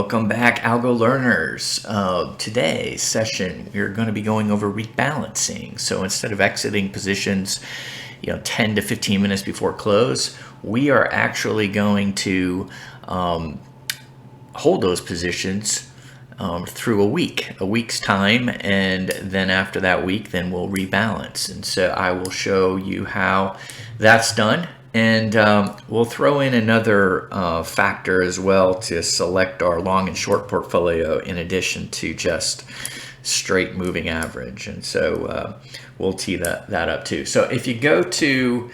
Welcome back, algo learners. Today's session, we're going to be going over rebalancing. So instead of exiting positions, 10 to 15 minutes before close, we are actually going to hold those positions through a week's time, and then after that week, then we'll rebalance. And so I will show you how that's done. And we'll throw in another factor as well to select our long and short portfolio in addition to just straight moving average. And so we'll tee that up too. So if you go to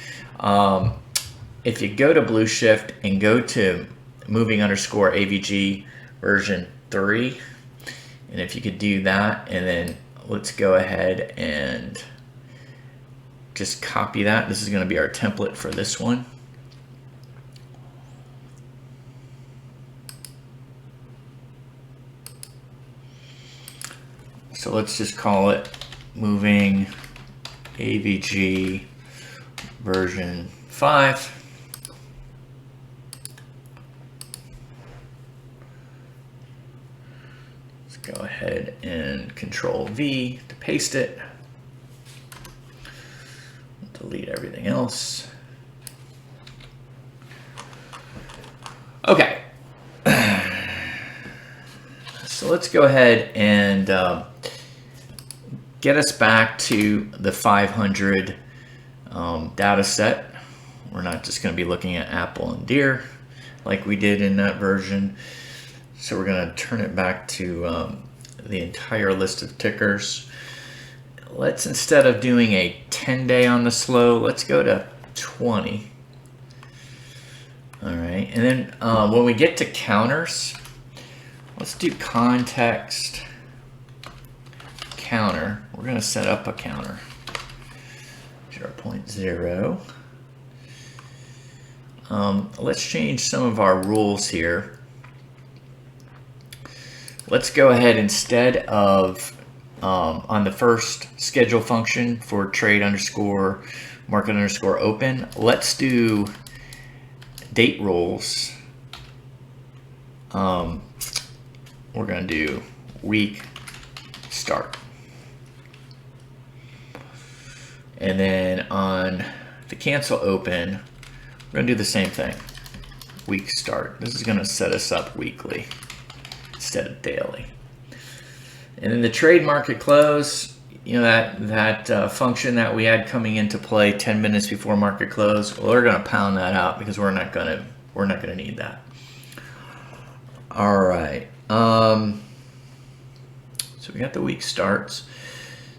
Blue Shift and go to moving underscore AVG version 3, and if you could do that, and then let's go ahead and just copy that. This is going to be our template for this one. So let's just call it moving AVG version 5. Let's go ahead and Control V to paste it. Delete everything else. Okay. So let's go ahead and get us back to the 500 data set. We're not just going to be looking at Apple and Deer like we did in that version. So we're going to turn it back to the entire list of tickers. Let's, instead of doing a 10-day on the slow, let's go to 20. All right, and then when we get to counters, let's do context counter. We're going to set up a counter, 0.0. Let's change some of our rules here. Let's go ahead, instead of on the first schedule function for trade underscore market underscore open, let's do date rules. We're going to do week start. And then on the cancel open, we're going to do the same thing, week start. This is going to set us up weekly instead of daily. And then the trade market close, that function that we had coming into play 10 minutes before market close, well, we're going to pound that out because we're not going to need that. All right. So we got the week starts.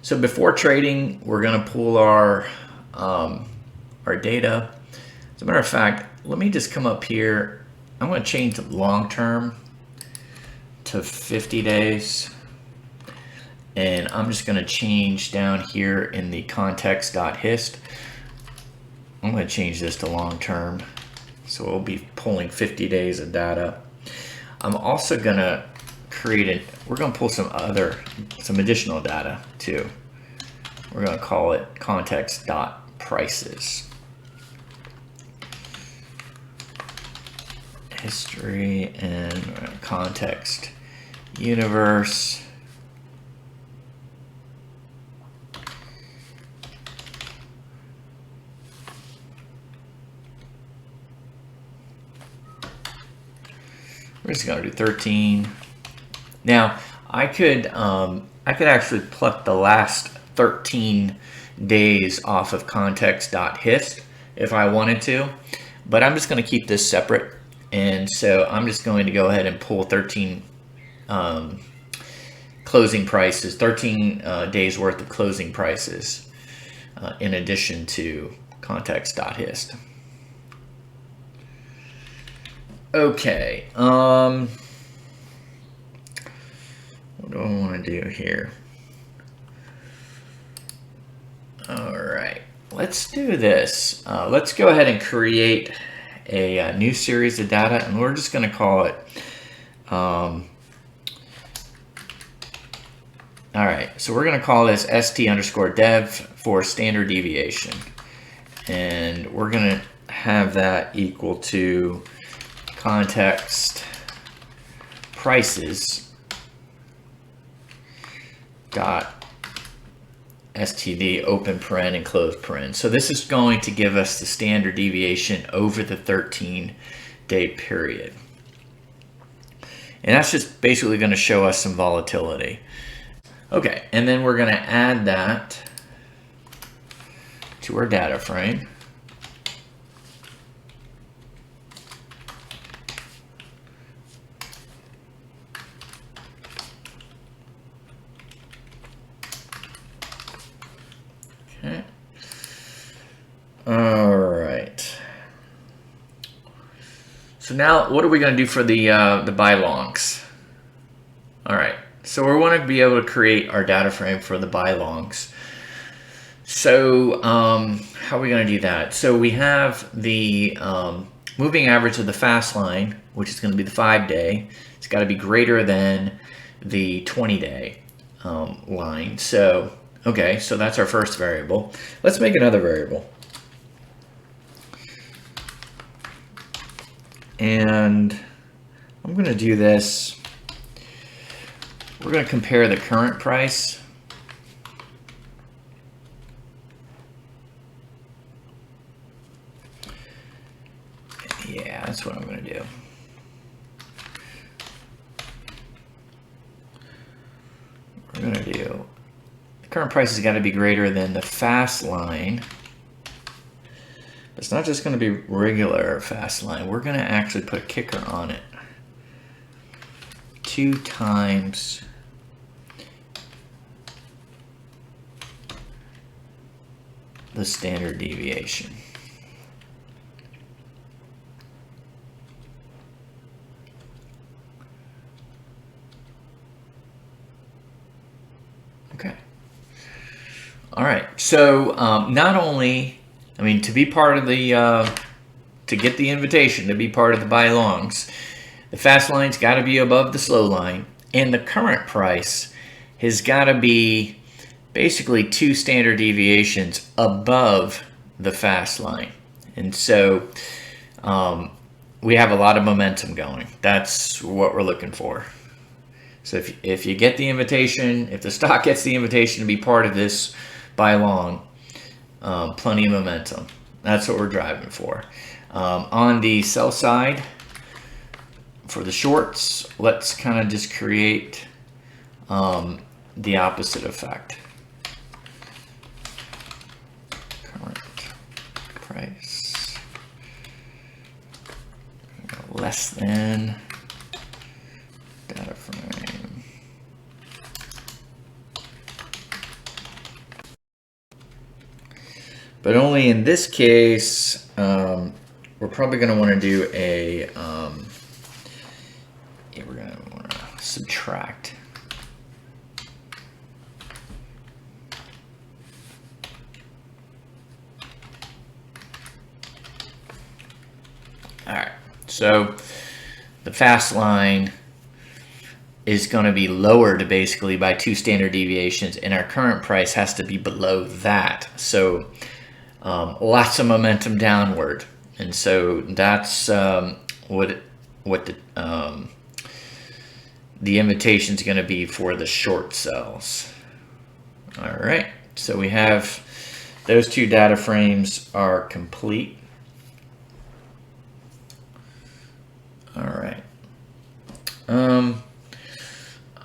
So before trading, we're going to pull our data. As a matter of fact, let me just come up here. I'm going to change the long term to 50 days. And I'm just going to change down here in the context.hist. I'm going to change this to long term. So we'll be pulling 50 days of data. I'm also going to we're going to pull some additional data too. We're going to call it context.prices. History and context universe. We're just going to do 13. Now, I could actually pluck the last 13 days off of context.hist if I wanted to, but I'm just going to keep this separate. And so I'm just going to go ahead and pull 13 closing prices, 13 days worth of closing prices in addition to context.hist. Okay, what do I want to do here? All right, let's do this. Let's go ahead and create a new series of data, and we're just going to call it, all right, so we're going to call this st_dev for standard deviation. And we're going to have that equal to context prices dot std open paren and close paren. So this is going to give us the standard deviation over the 13-day period. And that's just basically going to show us some volatility. Okay, and then we're going to add that to our data frame. Okay. All right. So now, what are we going to do for the buy longs? All right. So we want to be able to create our data frame for the buy longs. So how are we going to do that? So we have the moving average of the fast line, which is going to be the 5-day. It's got to be greater than the 20-day line. So okay, so that's our first variable. Let's make another variable. And I'm going to do this. We're going to compare the current price yeah, that's what I'm going to do. We're going to do the current price has got to be greater than the fast line. It's not just going to be regular fast line. We're going to actually put a kicker on it. 2 times the standard deviation. Okay. All right. So not only, I mean, to be part of the, to get the invitation to be part of the buy longs, the fast line's got to be above the slow line, and the current price has got to be basically 2 standard deviations above the fast line. And so we have a lot of momentum going. That's what we're looking for. So if you get the invitation, if the stock gets the invitation to be part of this buy long, plenty of momentum. That's what we're driving for. On the sell side, for the shorts, let's kind of just create the opposite effect. Current price less than data frame. But only in this case, we're probably going to want to do a, we're going to want to subtract. All right, so the fast line is going to be lowered basically by 2 standard deviations, and our current price has to be below that. So lots of momentum downward, and so that's what the invitation is going to be for the short sells. All right, so we have those 2 data frames are complete. All right.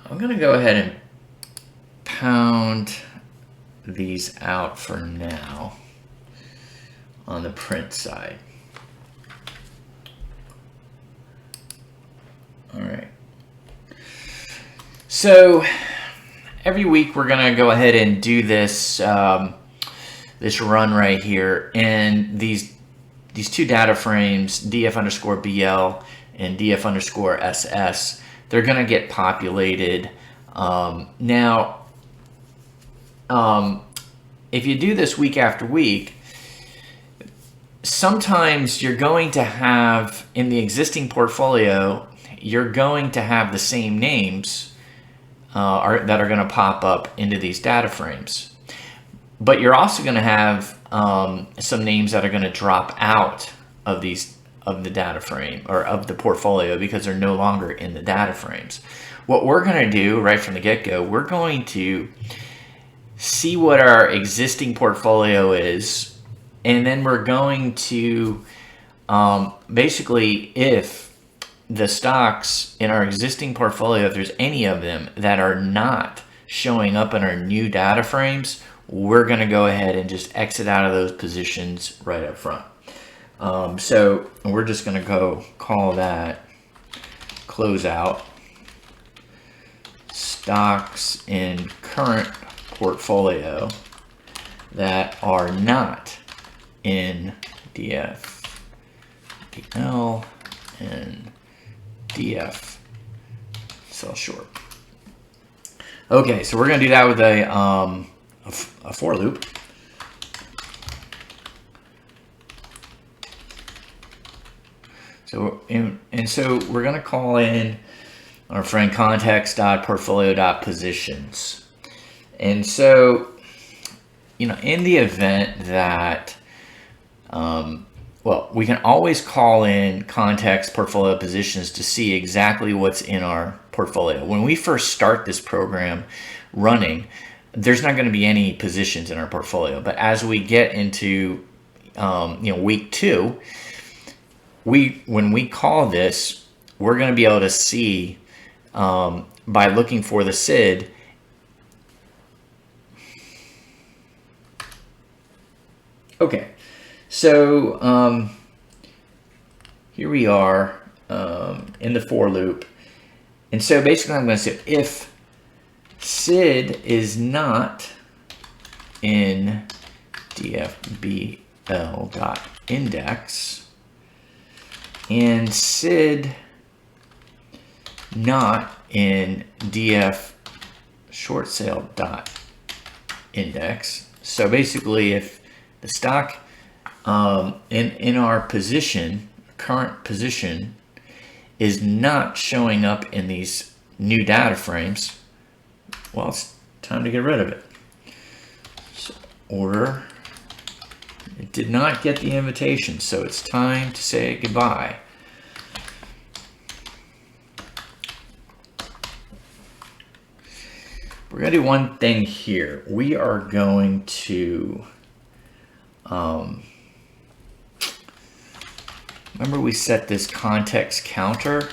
I'm going to go ahead and pound these out for now on the print side. All right. So every week we're going to go ahead and do this this run right here, and these 2 data frames, df_bl and df_ss, they're going to get populated. Now, if you do this week after week, sometimes you're going to have, in the existing portfolio, you're going to have the same names that are going to pop up into these data frames. But you're also going to have some names that are going to drop out of these of the data frame or of the portfolio because they're no longer in the data frames. What we're going to do right from the get-go, we're going to see what our existing portfolio is, and then we're going to basically, if the stocks in our existing portfolio, if there's any of them that are not showing up in our new data frames, we're going to go ahead and just exit out of those positions right up front. So we're just going to go call that closeout stocks in current portfolio that are not in DF, DL, and DF sell short. Okay, so we're going to do that with a for loop. So so we're going to call in our friend context.portfolio.positions. And so, you know, in the event that, well, we can always call in context portfolio positions to see exactly what's in our portfolio. When we first start this program running, there's not going to be any positions in our portfolio. But as we get into, week 2, when we call this, we're going to be able to see by looking for the SID. Okay, so here we are in the for loop. And so basically I'm going to say if SID is not in dfbl.index and SID not in df short sale .index. So basically if the stock in our position, current position, is not showing up in these new data frames, well, it's time to get rid of it. So order, it did not get the invitation, so it's time to say goodbye. We're going to do one thing here. We are going to remember we set this context counter.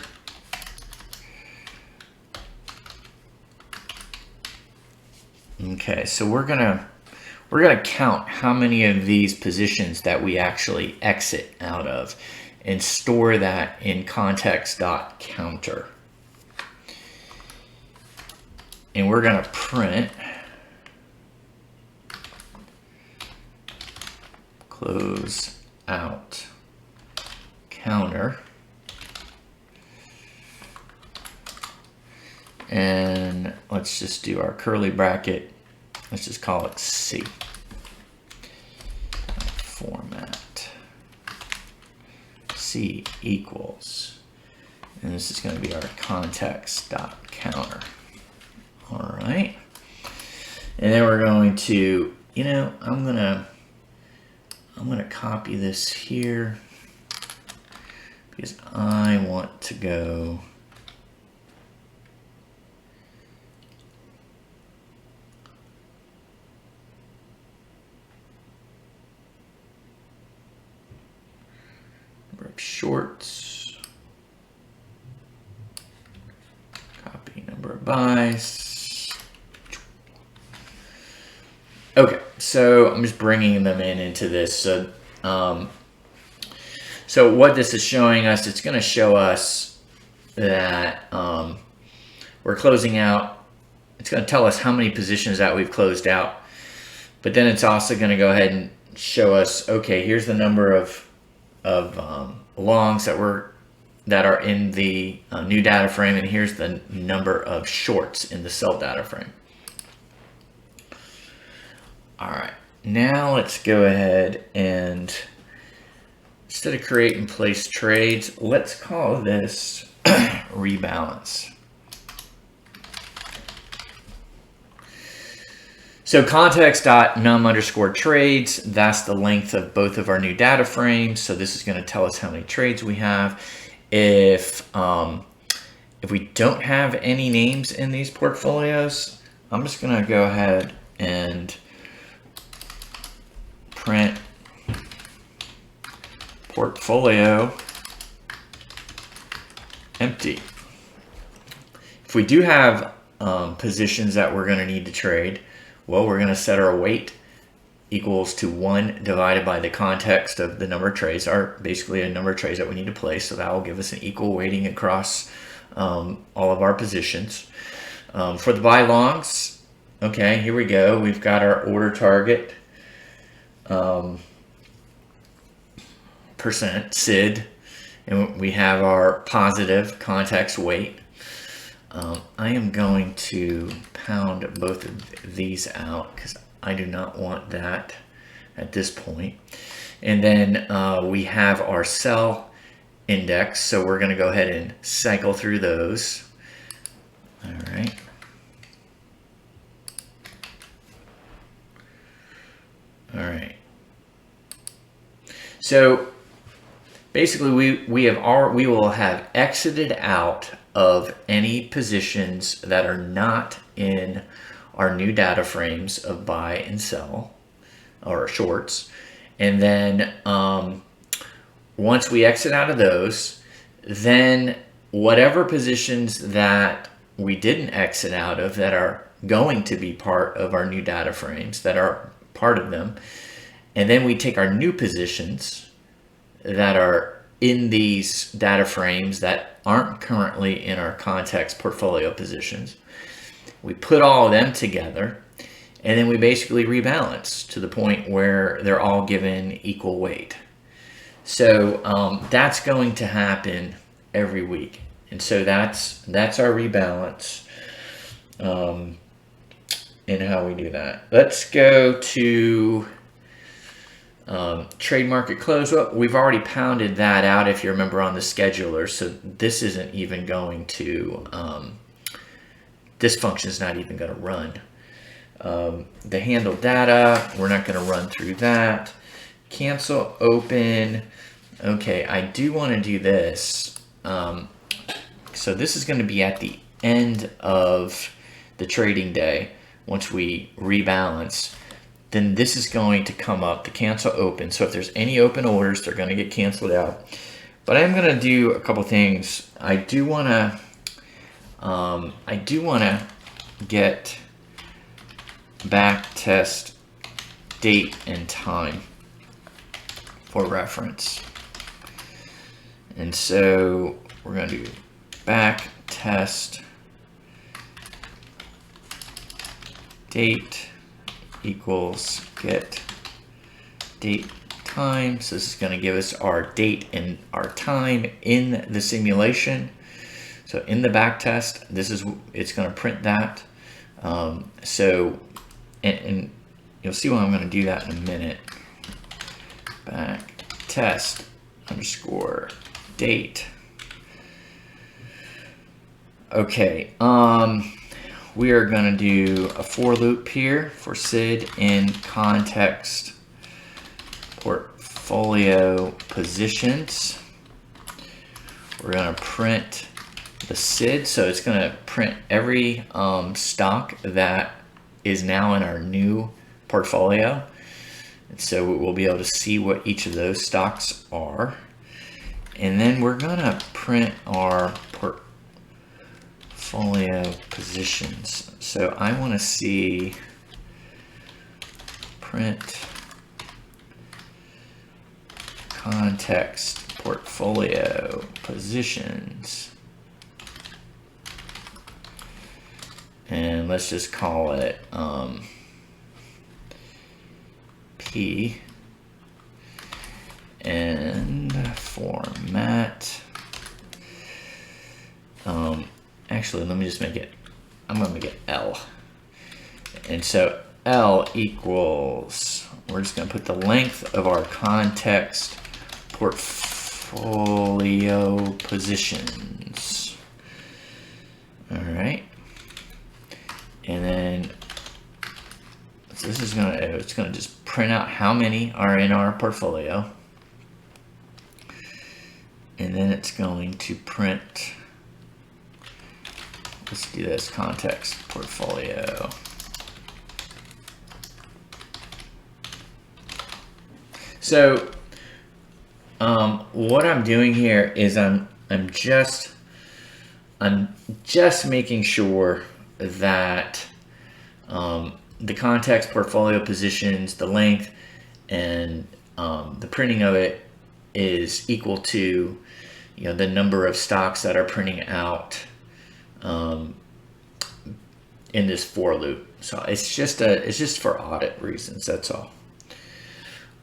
Okay, so we're gonna count how many of these positions that we actually exit out of and store that in context.counter. And we're gonna print close out counter, and let's just do our curly bracket. Let's just call it C. Format C equals, and this is going to be our context.counter. All right, and then we're going to, I'm gonna copy this here because I want to go number of shorts, copy number of buys. Okay, so I'm just bringing them into this. So what this is showing us, it's going to show us that we're closing out. It's going to tell us how many positions that we've closed out. But then it's also going to go ahead and show us, okay, here's the number of longs that are in the new data frame, and here's the number of shorts in the sell data frame. All right, now let's go ahead and instead of create and place trades, let's call this rebalance. So context.num_trades, that's the length of both of our new data frames. So this is going to tell us how many trades we have. If we don't have any names in these portfolios, I'm just going to go ahead and print portfolio empty. If we do have positions that we're going to need to trade, well, we're going to set our weight equals to 1 divided by the context of the number of trades, or basically a number of trades that we need to place. So that will give us an equal weighting across all of our positions. For the buy longs, okay, here we go. We've got our order target, percent SID, and we have our positive context weight. I am going to pound both of these out because I do not want that at this point. And then we have our sell index, so we're going to go ahead and cycle through those. All right. All right. So basically, we will have exited out of any positions that are not in our new data frames of buy and sell or shorts. And then once we exit out of those, then whatever positions that we didn't exit out of that are going to be part of our new data frames, that are part of them, and then we take our new positions that are in these data frames that aren't currently in our context portfolio positions. We put all of them together, and then we basically rebalance to the point where they're all given equal weight. So that's going to happen every week. And so that's our rebalance and how we do that. Let's go to trade market close. Well, we've already pounded that out if you remember on the scheduler, so this isn't even going to this function is not even going to run. The handle data, we're not going to run through that. Cancel open. Okay, I do want to do this. So this is going to be at the end of the trading day. Once we rebalance, then this is going to come up, the cancel open. So if there's any open orders, they're going to get canceled out. But I'm going to do a couple things. I do want to get back test date and time for reference. And so we're going to do back test date equals get date time. So this is going to give us our date and our time in the simulation. So in the back test, it's going to print that. So and you'll see why I'm going to do that in a minute. Back test underscore date. Okay. We are going to do a for loop here for SID in context portfolio positions. We're going to print the SID, so it's going to print every stock that is now in our new portfolio. And so we'll be able to see what each of those stocks are. And then we're going to print our portfolio positions. So I want to see print context portfolio positions. And let's just call it P and format. Actually, let me just make it, I'm going to make it L. And so L equals, we're just going to put the length of our context portfolio positions. All right. And then this is it's gonna just print out how many are in our portfolio, and then it's going to print. Let's do this context portfolio. So what I'm doing here is I'm just making sure that the context portfolio positions, the length, and the printing of it is equal to, you know, the number of stocks that are printing out in this for loop. So it's just for audit reasons. That's all.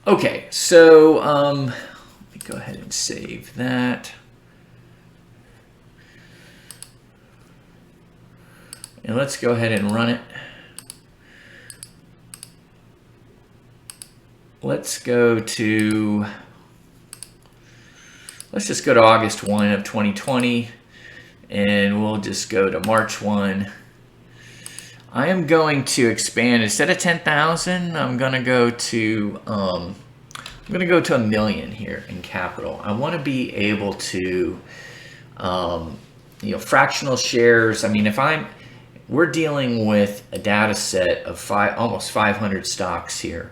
Okay, so let me go ahead and save that. And let's go ahead and run it. Let's just go to August 1 of 2020, and we'll just go to March 1. I am going to expand. Instead of 10,000, I'm going to go to a million here in capital. I want to be able to, you know, fractional shares. I mean, we're dealing with a data set of almost 500 stocks here.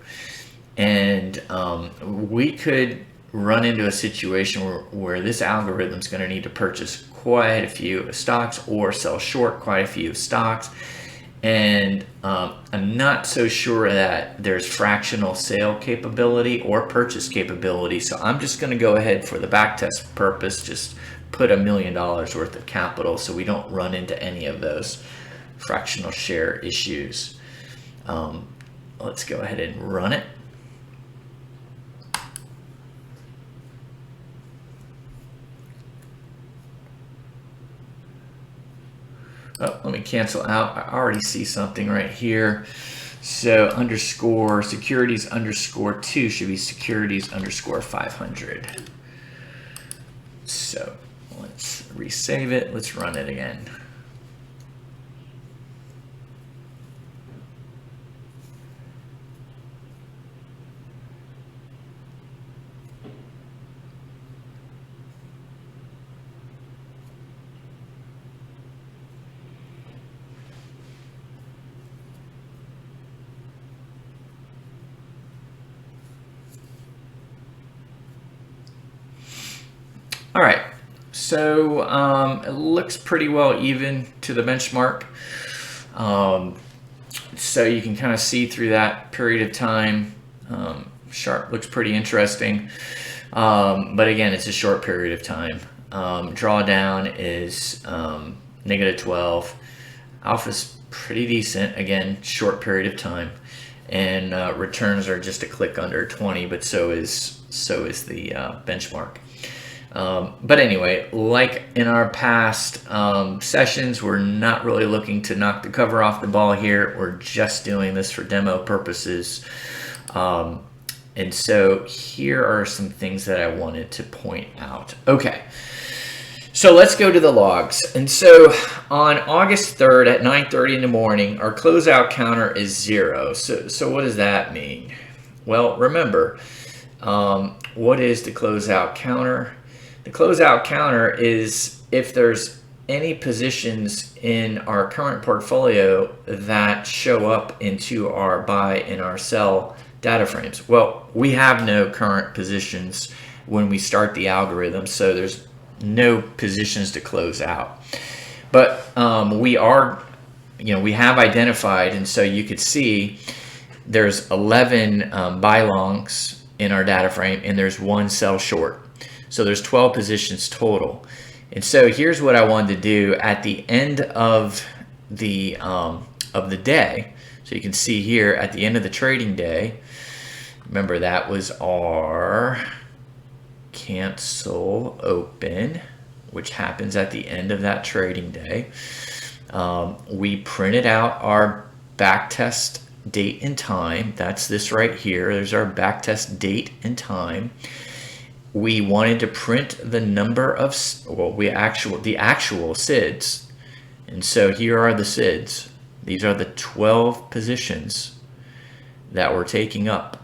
And we could run into a situation where this algorithm is going to need to purchase quite a few stocks or sell short quite a few stocks. And I'm not so sure that there's fractional sale capability or purchase capability. So I'm just going to go ahead for the backtest purpose, just put $1 million worth of capital so we don't run into any of those fractional share issues. Let's go ahead and run it. Oh, let me cancel out. I already see something right here. So underscore securities underscore 2 should be securities underscore 500. So let's resave it. Let's run it again. All right, so it looks pretty well even to the benchmark. So you can kind of see through that period of time. Sharp looks pretty interesting, but again, it's a short period of time. Drawdown is -12. Alpha's pretty decent, again, short period of time, and returns are just a click under 20, but so is the benchmark. But anyway, like in our past sessions, we're not really looking to knock the cover off the ball here. We're just doing this for demo purposes. And so here are some things that I wanted to point out. Okay, so let's go to the logs. And so on August 3rd at 9:30 in the morning, our closeout counter is 0. So what does that mean? Well, remember, what is the closeout counter? The closeout counter is if there's any positions in our current portfolio that show up into our buy and our sell data frames. Well, we have no current positions when we start the algorithm, so there's no positions to close out. But we have identified, and so you could see there's 11 buy longs in our data frame, and there's 1 sell short. So there's 12 positions total. And so here's what I wanted to do at the end of the day. So you can see here at the end of the trading day, remember that was our cancel open, which happens at the end of that trading day. We printed out our backtest date and time. That's this right here. There's our backtest date and time. We wanted to print the number of, the actual SIDs. And so here are the SIDs. These are the 12 positions that we're taking up.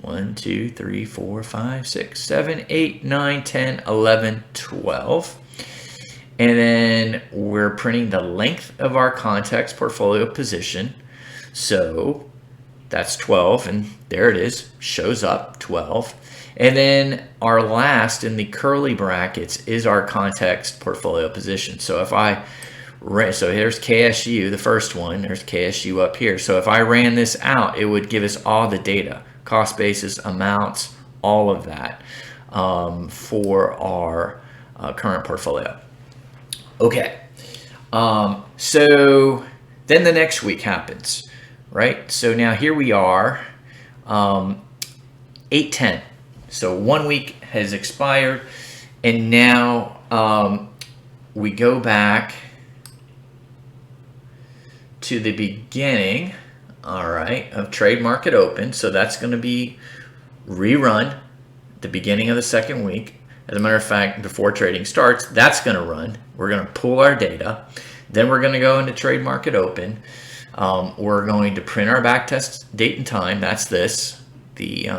1, 2, 3, 4, 5, 6, 7, 8, 9, 10, 11, 12. And then we're printing the length of our context portfolio position. So that's 12, and there it is, shows up 12. And then our last in the curly brackets is our context portfolio position. So if I so here's KSU, the first one, there's KSU up here. So if I ran this out, it would give us all the data, cost basis, amounts, all of that for our current portfolio. Okay, so then the next week happens, right? So now here we are, 8/10. So 1 week has expired, and now we go back to the beginning, all right, of trade market open. So that's going to be rerun at the beginning of the second week. As a matter of fact, before trading starts, that's going to run. We're going to pull our data. Then we're going to go into trade market open. We're going to print our backtest date and time. That's this, the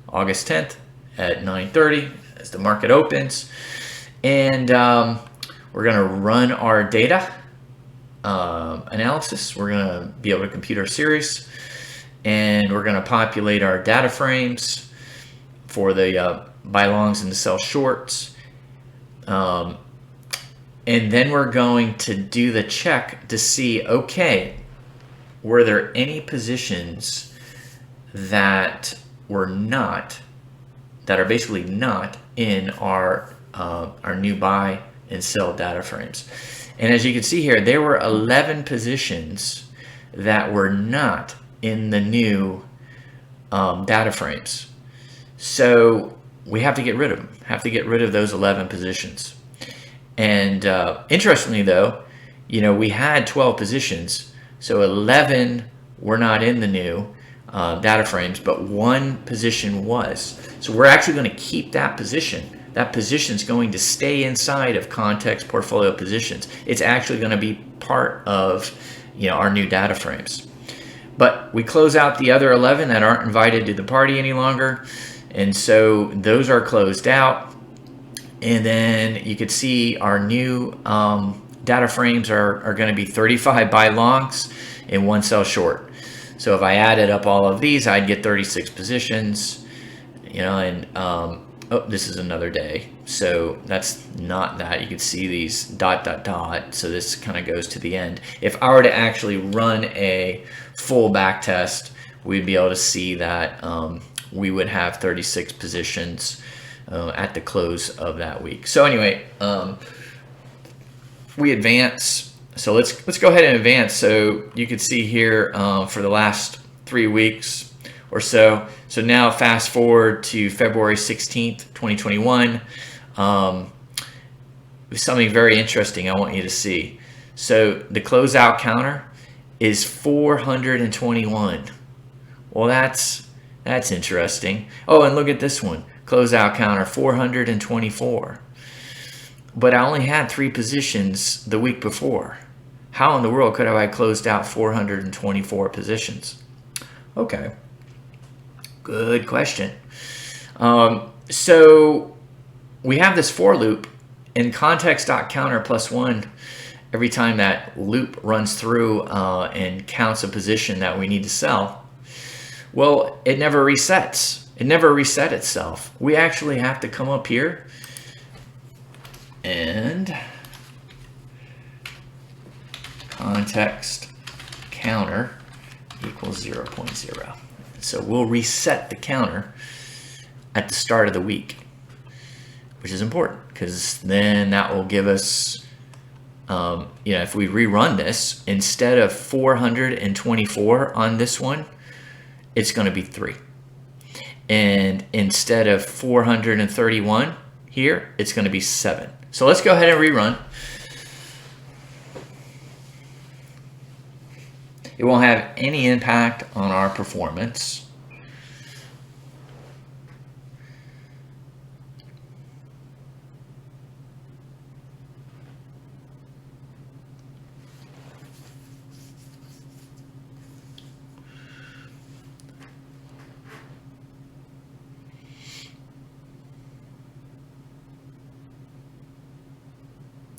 August 10th at 9:30 as the market opens. And we're going to run our data analysis. We're going to be able to compute our series. And we're going to populate our data frames for the buy longs and the sell shorts. And then we're going to do the check to see, okay, were there any positions that were not, that are basically not in our new buy and sell data frames. And as you can see here, there were 11 positions that were not in the new data frames. So we have to get rid of them, have to get rid of those 11 positions. And interestingly though, you know, we had 12 positions, so 11 were not in the new data frames, but one position was. So we're actually going to keep that position. That position is going to stay inside of context portfolio positions. It's actually going to be part of, you know, our new data frames. But we close out the other 11 that aren't invited to the party any longer. And so those are closed out. And then you could see our new data frames are going to be 35 buy longs and 1 sell short. So if I added up all of these, I'd get 36 positions, you know, and oh, this is another day. So that's not that. You can see these ... So this kind of goes to the end. If I were to actually run a full back test, we'd be able to see that we would have 36 positions at the close of that week. So anyway, we advance. So let's go ahead and advance. So you can see here for the last 3 weeks or so. So now fast forward to February 16th, 2021. Something very interesting I want you to see. So the closeout counter is 421. Well, that's interesting. Oh, and look at this one. Closeout counter 424. But I only had 3 positions the week before. How in the world could I have closed out 424 positions? Okay. Good question. So we have this for loop in context.counter +1 every time that loop runs through and counts a position that we need to sell. Well, it never resets. It never reset itself. We actually have to come up here and context counter equals 0.0. So we'll reset the counter at the start of the week, which is important because then that will give us, you know, if we rerun this, instead of 424 on this one, it's going to be 3. And instead of 431 here, it's going to be 7. So let's go ahead and rerun. It won't have any impact on our performance.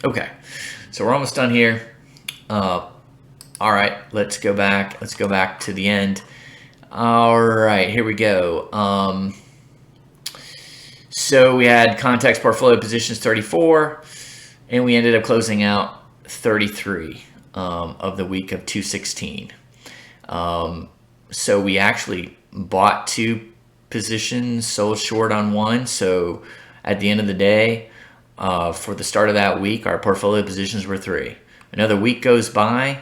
Okay, so we're almost done here. All right, let's go back. Let's go back to the end. All right, here we go. So we had context portfolio positions 34, and we ended up closing out 33 of the week of 216. So we actually bought 2 positions, sold short on 1. So at the end of the day, for the start of that week, our portfolio positions were 3. Another week goes by,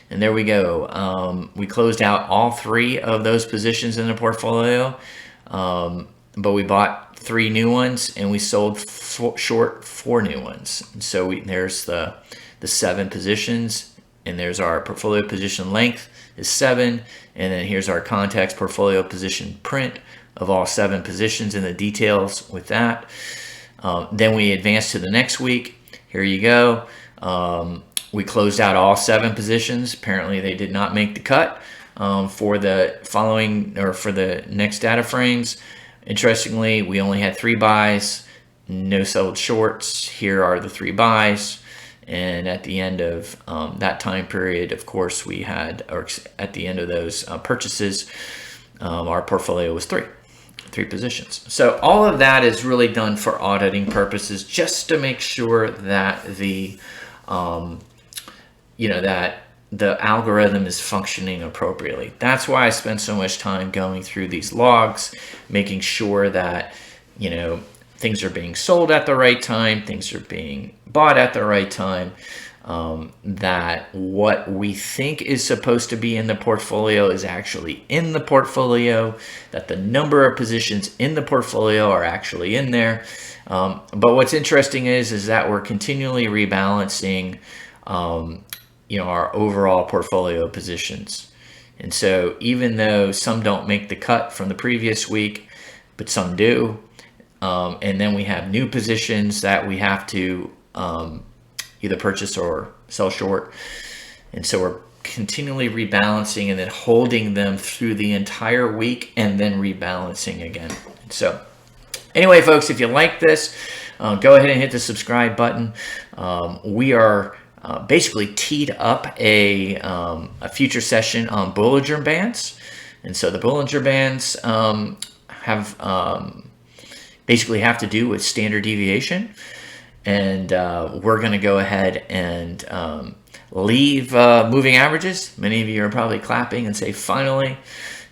and there we go. We closed out all 3 of those positions in the portfolio, but we bought 3 new ones, and we sold short 4 new ones. So there's the 7 positions, and there's our portfolio position length is 7, and then here's our context portfolio position print of all 7 positions and the details with that. Then we advance to the next week. Here you go. We closed out all 7 positions. Apparently they did not make the cut for the following or for the next data frames. Interestingly, we only had 3 buys, no sold shorts. Here are the 3 buys. And at the end of that time period, of course, we had, or at the end of those purchases, our portfolio was 3 positions. So all of that is really done for auditing purposes, just to make sure that the, that the algorithm is functioning appropriately. That's why I spend so much time going through these logs, making sure that, things are being sold at the right time, things are being bought at the right time, that what we think is supposed to be in the portfolio is actually in the portfolio, that the number of positions in the portfolio are actually in there. But what's interesting is that we're continually rebalancing, our overall portfolio positions. And so even though some don't make the cut from the previous week, but some do, and then we have new positions that we have to either purchase or sell short. And so we're continually rebalancing and then holding them through the entire week and then rebalancing again. So anyway, folks, if you like this, go ahead and hit the subscribe button. We are basically teed up a future session on Bollinger Bands. And so the Bollinger Bands basically have to do with standard deviation. And we're going to go ahead and leave moving averages. Many of you are probably clapping and say, finally.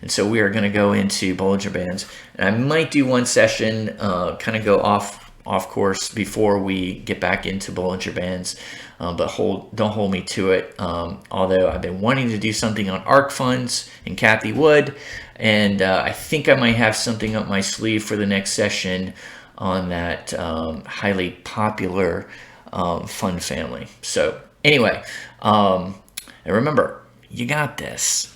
And so we are going to go into Bollinger Bands. And I might do one session, kind of go off course before we get back into Bollinger Bands. But don't hold me to it. Although I've been wanting to do something on ARC funds and Kathy Wood. And I think I might have something up my sleeve for the next session on that highly popular fund family. So anyway, and remember, you got this.